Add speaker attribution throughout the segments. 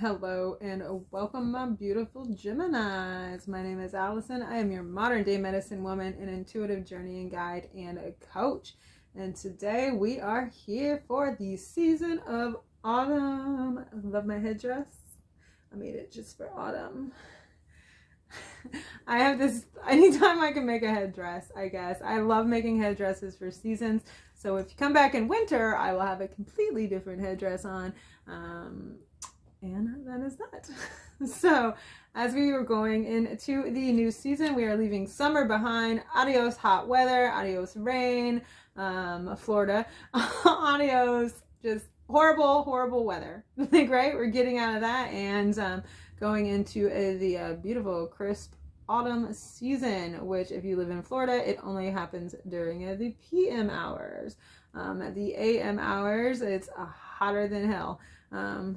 Speaker 1: Hello and welcome, my beautiful Geminis. My name is Allison. I am your modern day medicine woman, an intuitive journeying guide, and a coach. And today we are here for the season of autumn. I love my headdress. I made it just for autumn. I have this anytime I can make a headdress, I guess. I love making headdresses for seasons. So if you come back in winter, I will have a completely different headdress on. And that is that. So, as we are going into the new season, we are leaving summer behind. Adios hot weather, adios rain, Florida, adios just horrible weather. Like, right? We're getting out of that and going into the beautiful, crisp autumn season, which if you live in Florida, it only happens during the PM hours. At the AM hours, it's hotter than hell.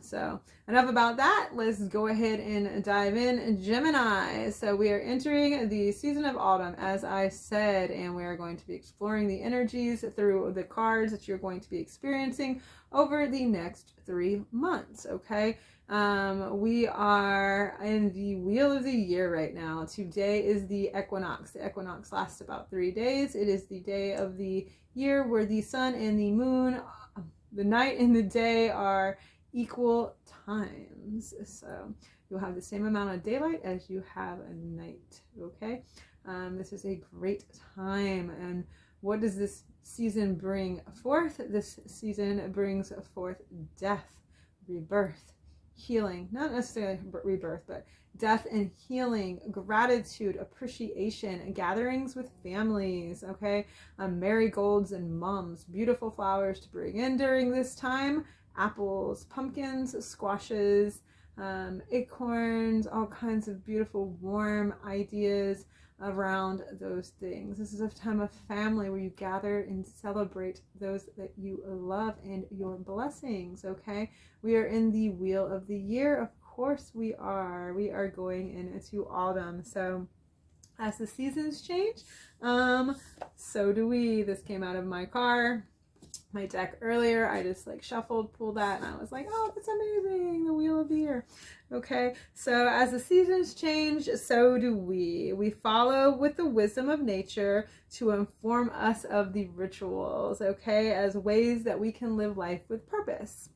Speaker 1: So enough about that. Let's go ahead and dive in. Gemini. So we are entering the season of autumn, as I said, and we are going to be exploring the energies through the cards that you're going to be experiencing over the next 3 months. Okay. We are in the wheel of the year right now. Today is the equinox. The equinox lasts about 3 days. It is the day of the year where the sun and the moon, the night and the day, are equal times. So you'll have the same amount of daylight as you have a night. Okay. This is a great time. And what does this season bring forth? This season brings forth death, rebirth, healing, not necessarily rebirth, but death and healing, gratitude, appreciation, gatherings with families, okay? Marigolds and mums, beautiful flowers to bring in during this time, apples, pumpkins, squashes, acorns, all kinds of beautiful warm ideas around those things. This is a time of family where you gather and celebrate those that you love and your blessings, okay? We are in the wheel of the year. Of course we are. We are going into autumn. So as the seasons change, so do we. This came out of my deck earlier. I just shuffled, pulled that, and I was like, oh, that's amazing, the wheel of the year. Okay, so as the seasons change, so do we. We follow with the wisdom of nature to inform us of the rituals, okay, as ways that we can live life with purpose.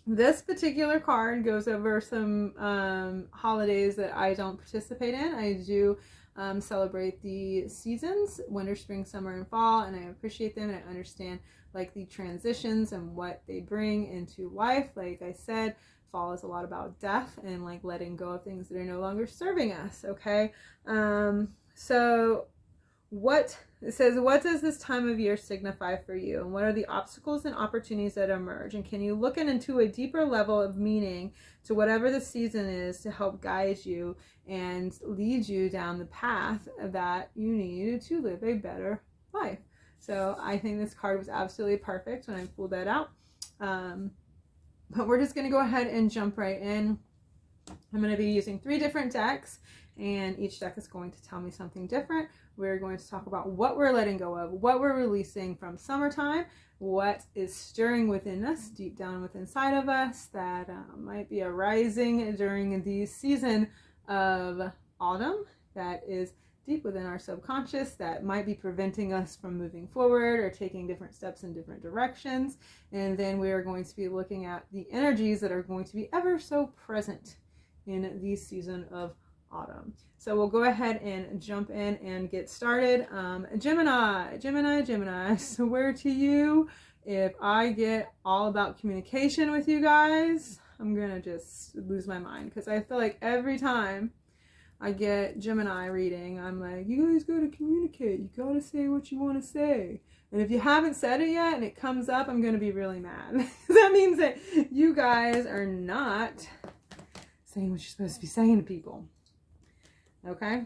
Speaker 1: This particular card goes over some holidays that I don't participate in. I do celebrate the seasons, winter, spring, summer, and fall, and I appreciate them, and I understand the transitions and what they bring into life. Like I said, fall is a lot about death and letting go of things that are no longer serving us. Okay, so it says, what does this time of year signify for you, and what are the obstacles and opportunities that emerge, and can you look into a deeper level of meaning to whatever the season is to help guide you and lead you down the path that you need to live a better life? So I think this card was absolutely perfect when I pulled that out. But we're just going to go ahead and jump right in. I'm going to be using 3 different decks, and each deck is going to tell me something different. We're going to talk about what we're letting go of, what we're releasing from summertime, what is stirring within us, deep down within inside of us, that might be arising during the season of autumn, that is deep within our subconscious, that might be preventing us from moving forward or taking different steps in different directions. And then we are going to be looking at the energies that are going to be ever so present in the season of autumn. So we'll go ahead and jump in and get started. Gemini. Swear to you, if I get all about communication with you guys, I'm gonna just lose my mind, because I feel like every time I get Gemini reading, I'm like, you guys gotta communicate. You gotta say what you want to say. And if you haven't said it yet and it comes up, I'm gonna be really mad. That means that you guys are not saying what you're supposed to be saying to people. Okay?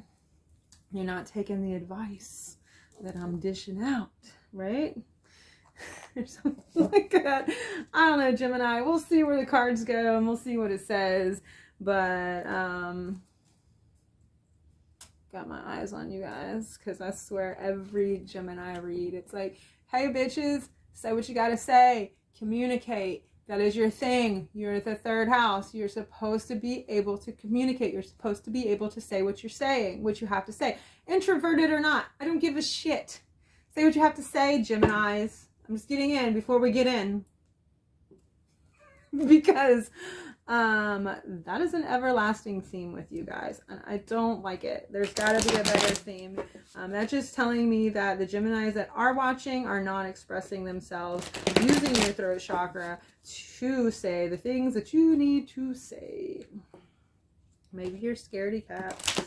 Speaker 1: You're not taking the advice that I'm dishing out, right? Or something like that. I don't know, Gemini. We'll see where the cards go and we'll see what it says. But got my eyes on you guys, because I swear every Gemini read, it's like, hey bitches, say what you gotta say, communicate. That is your thing. You're the third house. You're supposed to be able to communicate. You're supposed to be able to say what you're saying, what you have to say. Introverted or not, I don't give a shit. Say what you have to say, Geminis. I'm just getting in before we get in. Because that is an everlasting theme with you guys, and I don't like it. There's got to be a better theme. That's just telling me that the Geminis that are watching are not expressing themselves, using your throat chakra to say the things that you need to say. Maybe you're scaredy cats.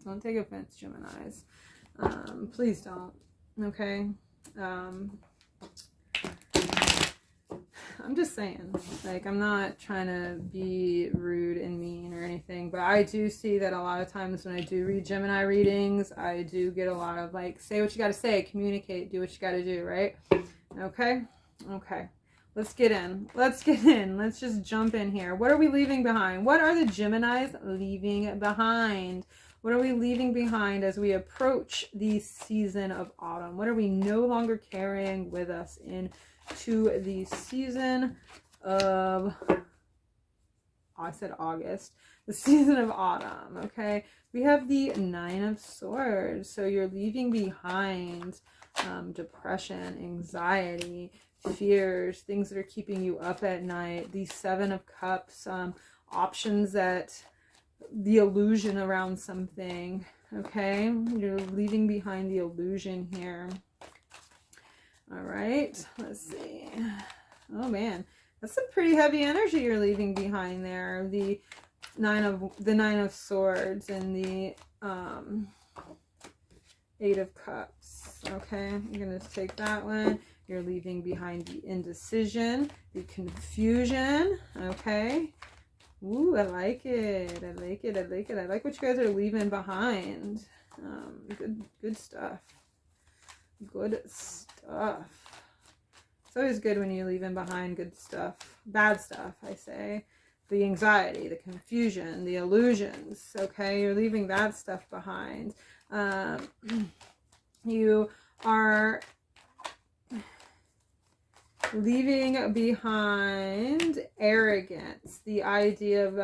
Speaker 1: Don't take offense, Geminis. Please don't. Okay. I'm just saying, like, I'm not trying to be rude and mean or anything, but I do see that a lot of times when I do read Gemini readings, I do get a lot of, like, say what you got to say, communicate, do what you got to do, right? Okay? Okay. Let's get in. Let's get in. Let's just jump in here. What are we leaving behind? What are the Geminis leaving behind? What are we leaving behind as we approach the season of autumn? What are we no longer carrying with us into the season of, I said August, the season of autumn? Okay, we have the Nine of Swords. So you're leaving behind depression, anxiety, fears, things that are keeping you up at night. The Seven of Cups, options that, the illusion around something. Okay, you're leaving behind the illusion here. All right, let's see. Oh man, that's some pretty heavy energy you're leaving behind there. The Nine of Swords and the Eight of Cups. Okay, I'm gonna take that one. You're leaving behind the indecision, the confusion. Okay. Ooh, I like it. I like it. I like it. I like what you guys are leaving behind. Good stuff. Good stuff. It's always good when you're leaving behind good stuff. Bad stuff, I say. The anxiety, the confusion, the illusions. Okay, you're leaving that stuff behind. You are leaving behind arrogance, the idea of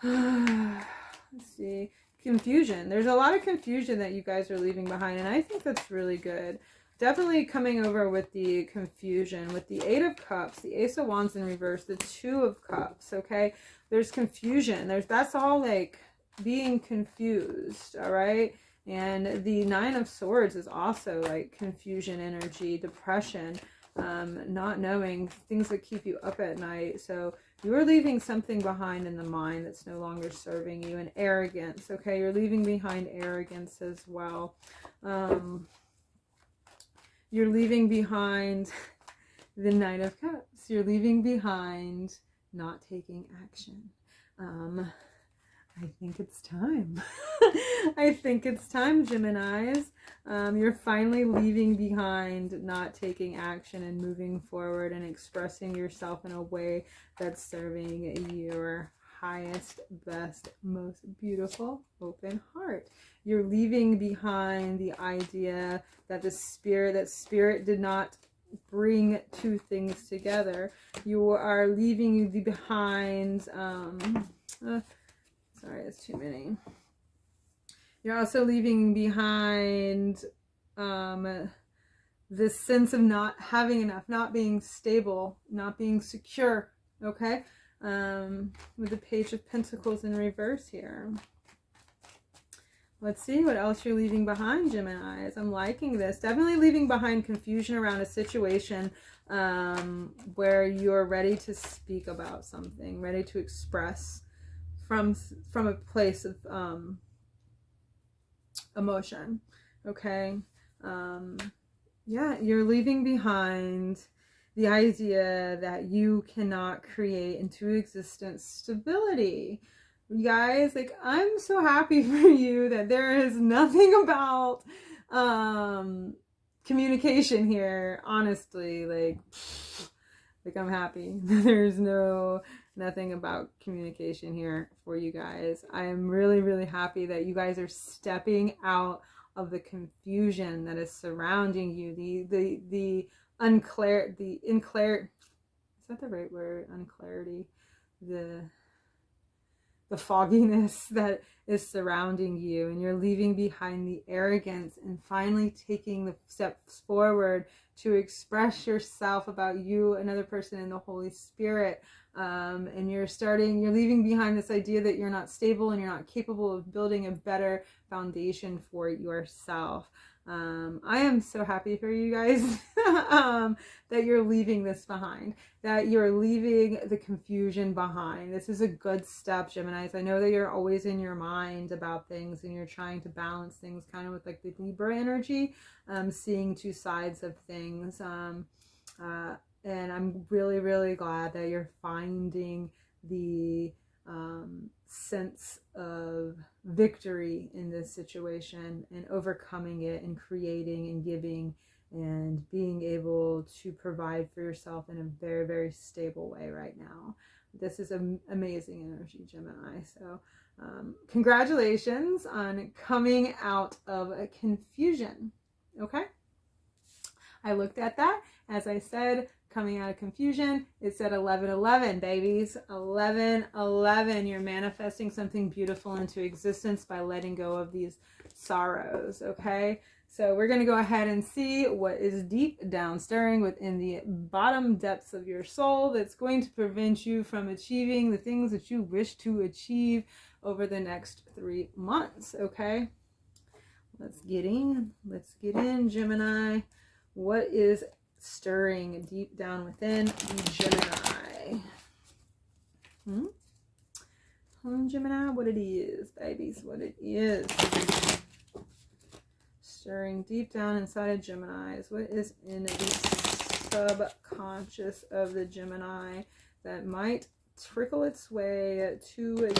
Speaker 1: let's see, confusion. There's a lot of confusion that you guys are leaving behind, and I think that's really good. Definitely coming over with the confusion, with the Eight of Cups, the Ace of Wands in reverse, the Two of Cups. Okay, there's confusion. That's all like being confused. All right. And the Nine of Swords is also like confusion energy, depression, not knowing, things that keep you up at night. So you're leaving something behind in the mind that's no longer serving you. And arrogance, okay? You're leaving behind arrogance as well. You're leaving behind the Knight of Cups. You're leaving behind not taking action. I think it's time. I think it's time, Geminis. You're finally leaving behind not taking action and moving forward and expressing yourself in a way that's serving your highest, best, most beautiful, open heart. You're leaving behind the idea that spirit did not bring two things together. You are leaving behind, sorry, it's too many. You're also leaving behind this sense of not having enough, not being stable, not being secure, okay? With the Page of Pentacles in reverse here. Let's see what else you're leaving behind, Geminis. I'm liking this. Definitely leaving behind confusion around a situation where you're ready to speak about something, ready to express from a place of emotion. Okay. Yeah, you're leaving behind the idea that you cannot create into existence stability. You guys, like, I'm so happy for you that there is nothing about communication here, honestly. Like I'm happy. There's nothing about communication here for you guys. I am really, really happy that you guys are stepping out of the confusion that is surrounding you, the is that the right word? Unclarity, the fogginess that is surrounding you, and you're leaving behind the arrogance and finally taking the steps forward to express yourself about you, another person, and the Holy Spirit. And you're leaving behind this idea that you're not stable and you're not capable of building a better foundation for yourself. I am so happy for you guys that you're leaving this behind, that you're leaving the confusion behind. This is a good step, Geminis. I know that you're always in your mind about things and you're trying to balance things kind of with like the Libra energy, seeing two sides of things. And I'm really, really glad that you're finding the sense of victory in this situation and overcoming it and creating and giving and being able to provide for yourself in a very, very stable way right now. This is an amazing energy, Gemini. So congratulations on coming out of a confusion. Okay. I looked at that. As I said, coming out of confusion, it said 11-11, babies. 11-11. You're manifesting something beautiful into existence by letting go of these sorrows, okay? So we're going to go ahead and see what is deep down stirring within the bottom depths of your soul that's going to prevent you from achieving the things that you wish to achieve over the next 3 months, okay? Let's get in, Gemini. What is stirring deep down within Gemini? Gemini, what it is, babies, what it is. Stirring deep down inside of Geminis. What is in the subconscious of the Gemini that might trickle its way to the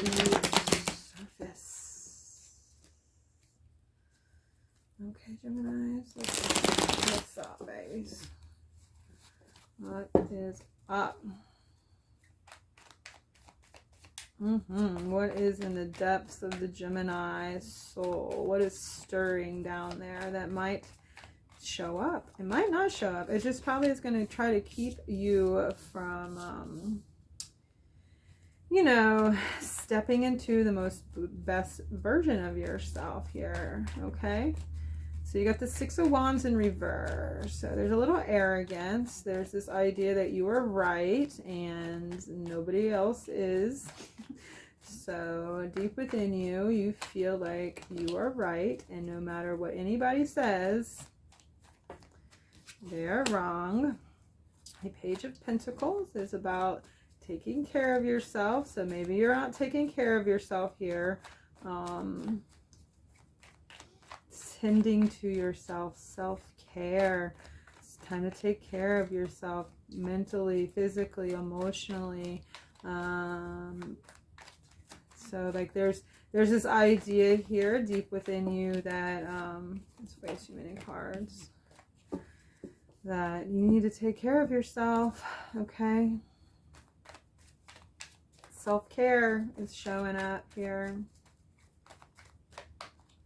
Speaker 1: surface? Okay, Geminis, what's up, babies? What is up? What is in the depths of the Gemini soul? What is stirring down there that might show up? It might not show up. It just probably is going to try to keep you from, you know, stepping into the best version of yourself here, okay? So you got the Six of Wands in reverse. So there's a little arrogance. There's this idea that you are right and nobody else is. So deep within you, you feel like you are right. And no matter what anybody says, they are wrong. The Page of Pentacles is about taking care of yourself. So maybe you're not taking care of yourself here. Tending to yourself, self-care. It's time to take care of yourself mentally, physically, emotionally. So like there's this idea here deep within you that it's way too many cards, that you need to take care of yourself, okay? Self-care is showing up here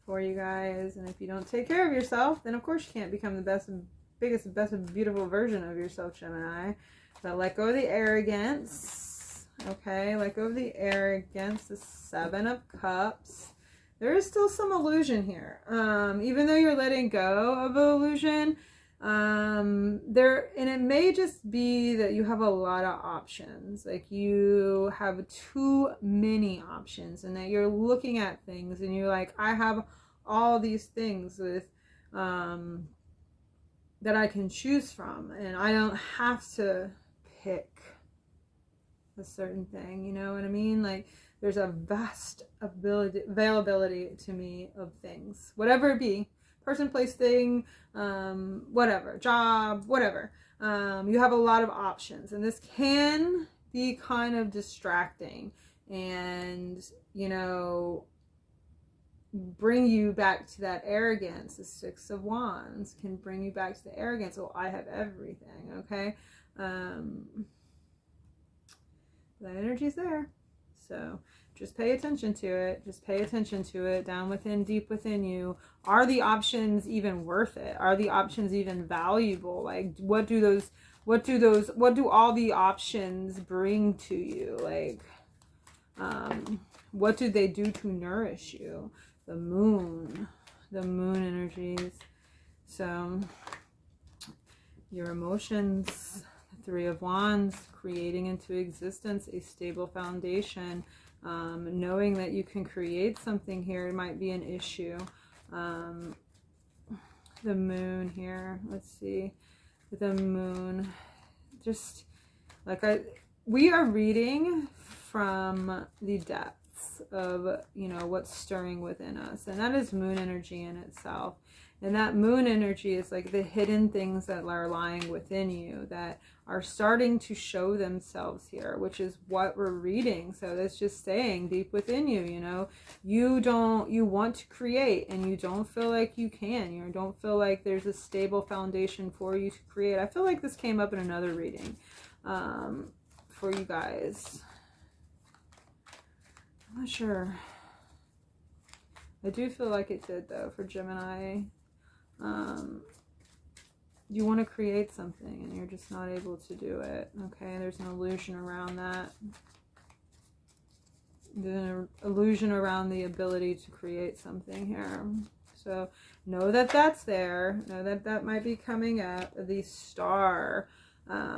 Speaker 1: for you guys. And if you don't take care of yourself, then of course you can't become the best and biggest, best and beautiful version of yourself, Gemini. But let go of the arrogance, okay? Let go of the arrogance. The Seven of Cups. There is still some illusion here. Even though you're letting go of illusion, and it may just be that you have a lot of options, like you have too many options, and that you're looking at things and you're like, I have all these things with that I can choose from, and I don't have to pick a certain thing, you know what I mean? Like there's a vast availability to me of things, whatever it be, person, place, thing, whatever, job, whatever. You have a lot of options, and this can be kind of distracting and, you know, bring you back to that arrogance. The Six of Wands can bring you back to the arrogance. Oh, I have everything, okay? That energy's there. So just pay attention to it. Just pay attention to it down within, deep within you. Are the options even worth it? Are the options even valuable? Like, what do all the options bring to you? Like, what do they do to nourish you? The moon energies. So your emotions, the Three of Wands, creating into existence a stable foundation, knowing that you can create something here might be an issue. The moon here, let's see, the moon, just like we are reading from the depths of, you know, what's stirring within us, and that is moon energy in itself. And that moon energy is like the hidden things that are lying within you that are starting to show themselves here, which is what we're reading. So that's just saying deep within you, you know, you want to create and you don't feel like you can. You don't feel like there's a stable foundation for you to create. I feel like this came up in another reading for you guys. I'm not sure. I do feel like it did though for Gemini. You want to create something and you're just not able to do it. Okay, there's an illusion around that. There's an illusion around the ability to create something here. So know that that's there. Know that that might be coming up. The Star,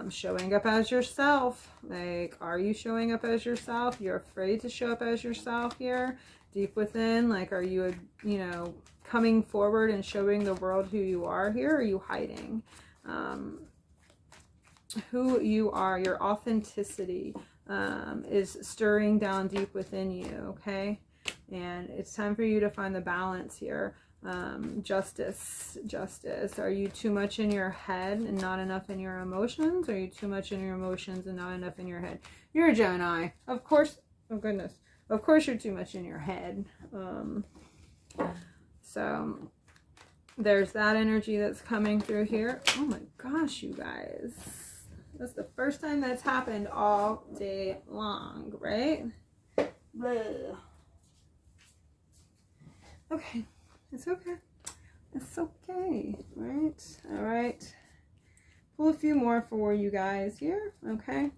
Speaker 1: showing up as yourself. Like, are you showing up as yourself? You're afraid to show up as yourself here, deep within. Like, are you, you know, coming forward and showing the world who you are here? Or are you hiding who you are? Your authenticity is stirring down deep within you. Okay, and it's time for you to find the balance here. Justice. Are you too much in your head and not enough in your emotions? Are you too much in your emotions and not enough in your head? You're a Gemini, of course. Oh goodness, of course you're too much in your head. So there's that energy that's coming through here. Oh my gosh, you guys, that's the first time that's happened all day long, right? Bleh. Okay, it's okay. It's okay, right? All right. Pull a few more for you guys here, okay?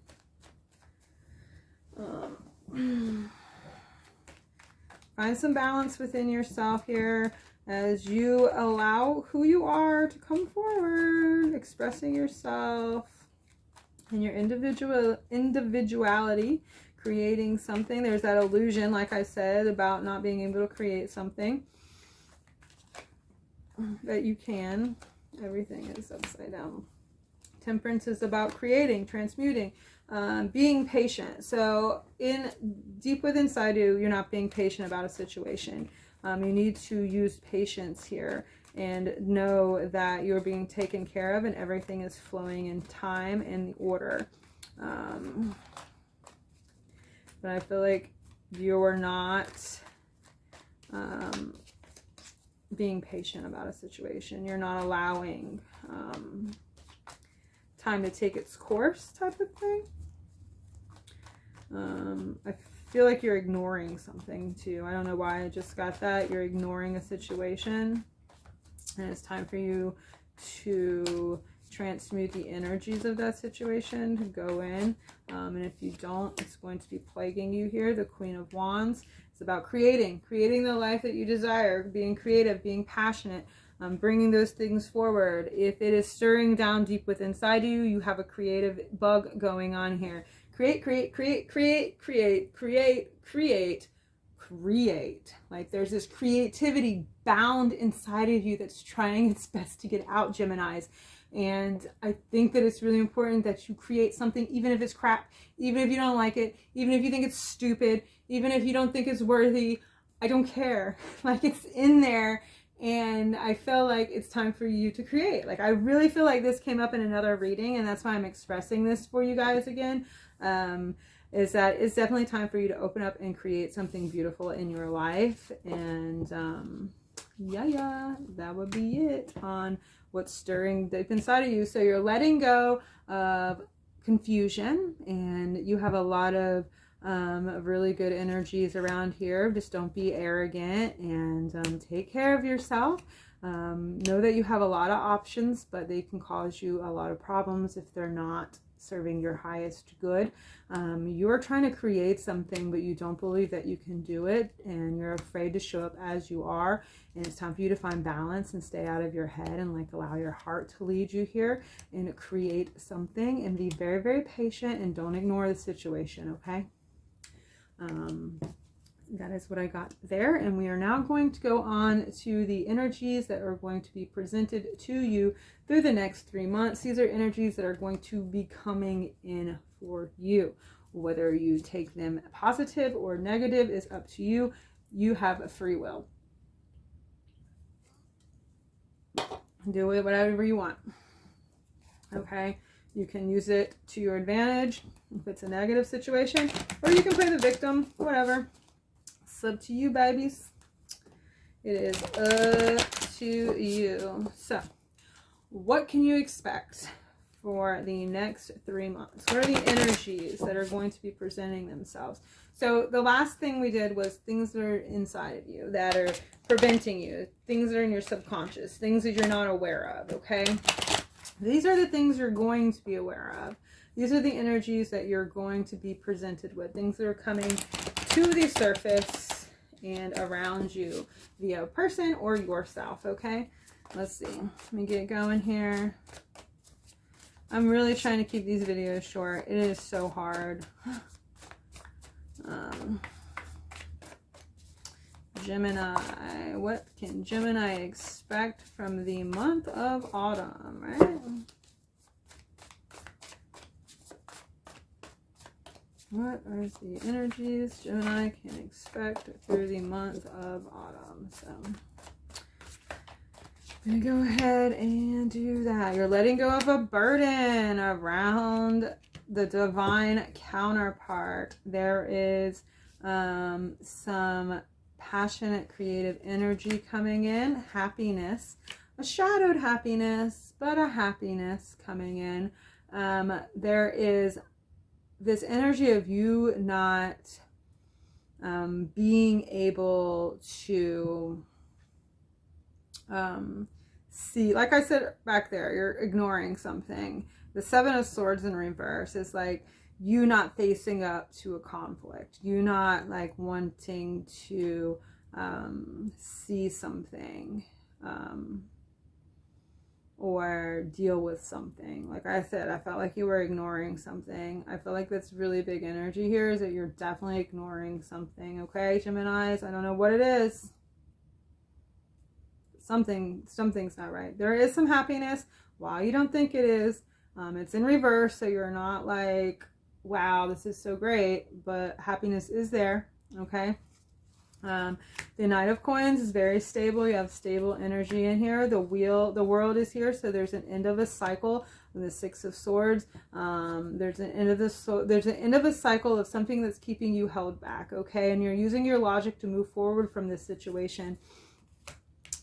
Speaker 1: Find some balance within yourself here as you allow who you are to come forward, expressing yourself and your individuality, creating something. There's that illusion, like I said, about not being able to create something that you can. Everything is upside down. Temperance is about creating, transmuting, being patient. So deep within inside you, you're not being patient about a situation. You need to use patience here and know that you're being taken care of and everything is flowing in time and order. But I feel like you're not being patient about a situation. You're not allowing time to take its course, type of thing. I feel like you're ignoring something too. I don't know why I just got that. You're ignoring a situation, and it's time for you to transmute the energies of that situation, to go in. And if you don't, it's going to be plaguing you here. The Queen of Wands. It's about creating the life that you desire, being creative, being passionate, bringing those things forward. If it is stirring down deep within inside you, you have a creative bug going on here. Create. Like, there's this creativity bound inside of you that's trying its best to get out, Geminis. And I think that it's really important that you create something, even if it's crap, even if you don't like it, even if you think it's stupid, even if you don't think it's worthy. I don't care. Like, it's in there. And I feel like it's time for you to create. Like, I really feel like this came up in another reading, and that's why I'm expressing this for you guys again. Is that it's definitely time for you to open up and create something beautiful in your life. And yeah, that would be it on what's stirring deep inside of you. So you're letting go of confusion, and you have a lot of Really good energies around here. Just don't be arrogant, and take care of yourself. Know that you have a lot of options, but they can cause you a lot of problems if they're not serving your highest good. You're trying to create something, but you don't believe that you can do it, and you're afraid to show up as you are. And it's time for you to find balance and stay out of your head, and like allow your heart to lead you here and create something, and be very, very patient, and don't ignore the situation. Okay. That is what I got there. And we are now going to go on to the energies that are going to be presented to you through the next 3 months. These are energies that are going to be coming in for you. Whether you take them positive or negative is up to you. You have a free will. Do with whatever you want. Okay? You can use it to your advantage if it's a negative situation, or you can play the victim, whatever. It's up to you, babies. It is up to you. So, what can you expect for the next 3 months? What are the energies that are going to be presenting themselves? So, the last thing we did was things that are inside of you, that are preventing you, things that are in your subconscious, things that you're not aware of, okay? These are the things you're going to be aware of. These are the energies that you're going to be presented with, things that are coming to the surface and around you via a person or yourself, okay? Let's see. Let me get going here. I'm really trying to keep these videos short. It is so hard. Gemini. What can Gemini expect from the month of autumn, right? What are the energies Gemini can expect through the month of autumn? So, I'm going to go ahead and do that. You're letting go of a burden around the divine counterpart. There is some passionate, creative energy coming in. Happiness. A shadowed happiness, but a happiness coming in. There is this energy of you not being able to see, like I said back there, you're ignoring something. The Seven of Swords in reverse is like you not facing up to a conflict, you not like wanting to see something or deal with something. Like I said, I felt like you were ignoring something. I feel like that's really big energy here, is that you're definitely ignoring something. Okay, Geminis, I don't know what it is. Something's not right. There is some happiness while you don't think it is. It's in reverse, so you're not like, wow, this is so great, but happiness is there. Okay. The Knight of Coins is very stable. You have stable energy in here. The world is here, so there's an end of a cycle. With the Six of Swords, there's an end of a cycle of something that's keeping you held back. Okay, and you're using your logic to move forward from this situation.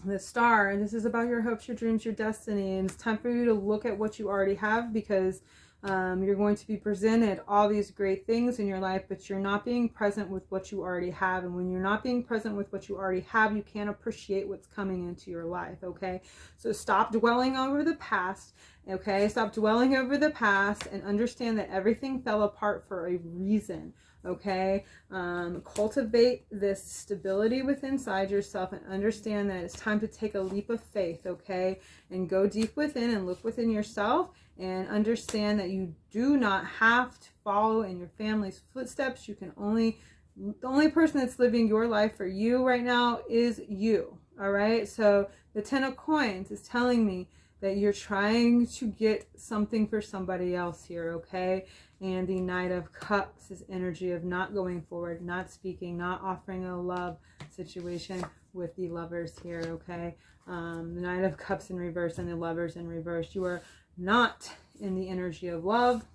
Speaker 1: The Star, and this is about your hopes, your dreams, your destiny, and it's time for you to look at what you already have, because you're going to be presented all these great things in your life, but you're not being present with what you already have. And when you're not being present with what you already have, you can't appreciate what's coming into your life. Okay, so stop dwelling over the past. Okay, stop dwelling over the past and understand that everything fell apart for a reason. Okay, cultivate this stability within inside yourself and understand that it's time to take a leap of faith. Okay, and go deep within and look within yourself and understand that you do not have to follow in your family's footsteps. You can the only person that's living your life for you right now is you. All right, so the Ten of Coins is telling me that you're trying to get something for somebody else here. Okay, and the Knight of Cups is energy of not going forward, not speaking, not offering a love situation with the Lovers here. Okay, the Knight of Cups in reverse and the Lovers in reverse. You are not in the energy of love,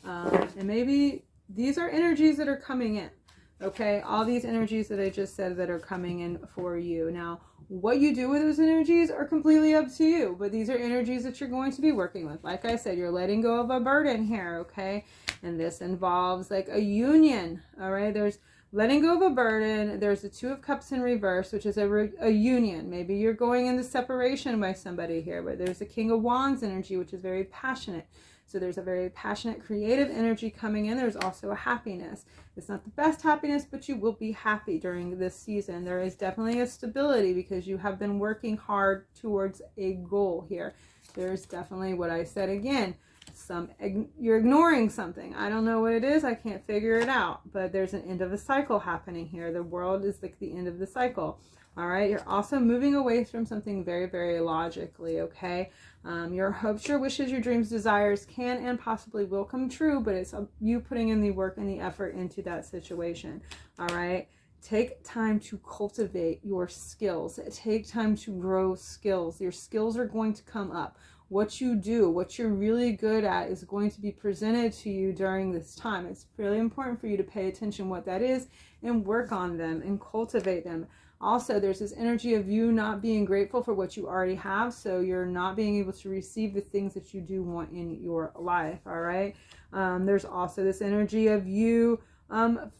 Speaker 1: and maybe these are energies that are coming in. Okay, all these energies that I just said that are coming in for you. Now, what you do with those energies are completely up to you, but these are energies that you're going to be working with. Like I said, you're letting go of a burden here. Okay, And this involves like a union, all right? There's letting go of a burden. There's the Two of Cups in reverse, which is a union. Maybe you're going into separation by somebody here, but there's the King of Wands energy, which is very passionate. So there's a very passionate, creative energy coming in. There's also a happiness. It's not the best happiness, but you will be happy during this season. There is definitely a stability because you have been working hard towards a goal here. There's definitely what I said again. You're ignoring something. I don't know what it is. I can't figure it out. But there's an end of a cycle happening here. The world is like the end of the cycle. All right. You're also moving away from something very, very logically. Okay. Your hopes, your wishes, your dreams, desires can and possibly will come true, but it's you putting in the work and the effort into that situation. All right. Take time to cultivate your skills. Take time to grow skills. Your skills are going to come up. What you do, what you're really good at is going to be presented to you during this time. It's really important for you to pay attention what that is and work on them and cultivate them. Also, there's this energy of you not being grateful for what you already have, so you're not being able to receive the things that you do want in your life, all right? There's also this energy of you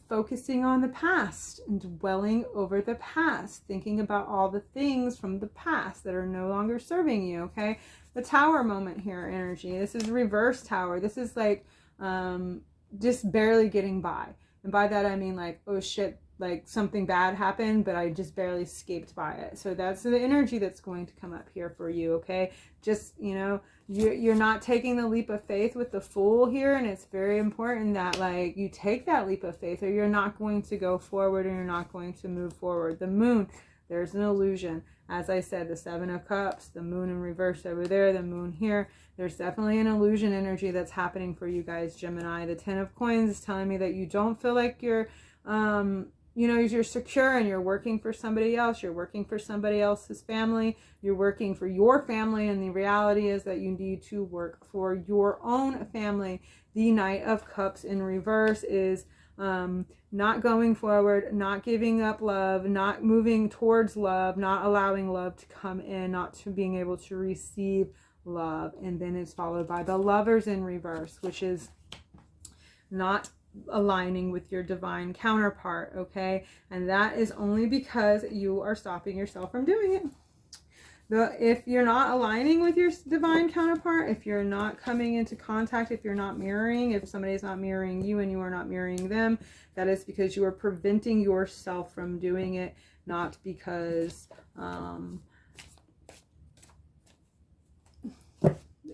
Speaker 1: focusing on the past and dwelling over the past, thinking about all the things from the past that are no longer serving you, okay? The Tower moment here, energy. This is reverse Tower. This is like just barely getting by. And by that, I mean like, oh shit, like something bad happened, but I just barely escaped by it. So that's the energy that's going to come up here for you, okay? Just, you know, you're not taking the leap of faith with the Fool here, and it's very important that like you take that leap of faith or you're not going to go forward and you're not going to move forward. The Moon, there's an illusion. As I said, the Seven of Cups, the Moon in reverse over there, the Moon here. There's definitely an illusion energy that's happening for you guys, Gemini. The Ten of Coins is telling me that you don't feel like you're, you know, you're secure and you're working for somebody else. You're working for somebody else's family. You're working for your family. And the reality is that you need to work for your own family. The Knight of Cups in reverse is not going forward, not giving up love, not moving towards love, not allowing love to come in, not to being able to receive love. And then it's followed by the Lovers in reverse, which is not aligning with your divine counterpart, okay? And that is only because you are stopping yourself from doing it. If you're not aligning with your divine counterpart, if you're not coming into contact, if you're not mirroring, if somebody's not mirroring you and you are not mirroring them, that is because you are preventing yourself from doing it, not because the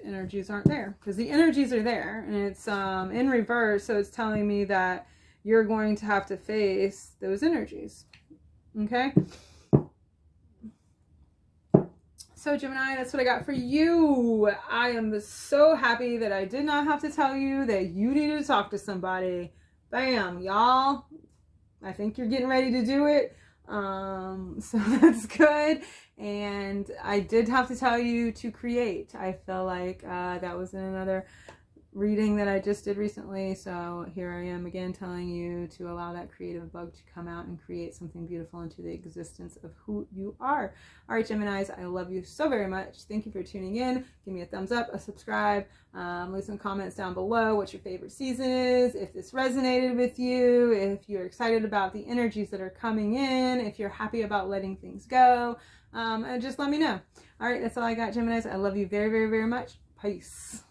Speaker 1: energies aren't there. Because the energies are there and it's in reverse, so it's telling me that you're going to have to face those energies, okay? So Gemini, that's what I got for you. I am so happy that I did not have to tell you that you needed to talk to somebody. Bam, y'all. I think you're getting ready to do it. So that's good. And I did have to tell you to create. I feel like that was in another reading that I just did recently. So here I am again telling you to allow that creative bug to come out and create something beautiful into the existence of who you are. All right, Geminis, I love you so very much. Thank you for tuning in. Give me a thumbs up, a subscribe, leave some comments down below what your favorite season is, if this resonated with you, if you're excited about the energies that are coming in, if you're happy about letting things go, and just let me know. All right, that's all I got, Geminis. I love you very, very, very much. Peace.